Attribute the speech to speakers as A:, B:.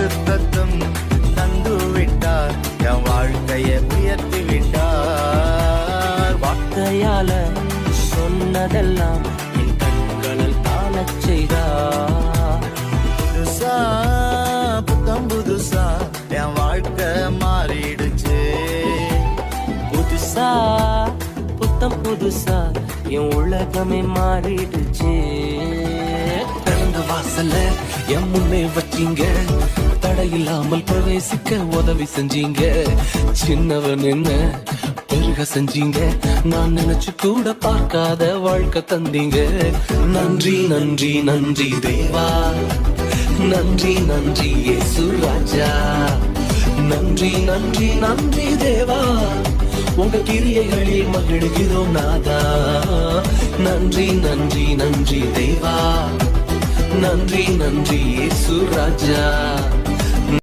A: பரிசுத்தம் தந்து விட்டார், என் வாழ்க்கையை உயர்த்தி விட்டார்.
B: வார்த்தையால சொன்னதெல்லாம் என் கண்களில் காணச் செய்தார்.
A: புதுசா புத்தம் புதுசா என் வாழ்க்கை மாறிடுச்சு.
B: புதுசா புத்தம் புதுசா என் உலகமே மாறிடுச்சு.
C: திறந்த வாசல்ல என் முன்னே வச்சீங்க, தடையில்லாமல் பிரவேசிக்க உதவி செஞ்சீங்க. சின்னவன் என்ன பெருக செஞ்சீங்க, நான் நினைச்சு கூட பார்க்காத வாழ்க்கை தந்தீங்க. நன்றி நன்றி நன்றி தேவா, நன்றி நன்றி இயேசு ராஜா. நன்றி நன்றி நன்றி தேவா, உங்க கிரியைகளில் மகிழ்கிறோம் நாதா. நன்றி நன்றி நன்றி தேவா, நன்றி நன்றி இயேசு ராஜா.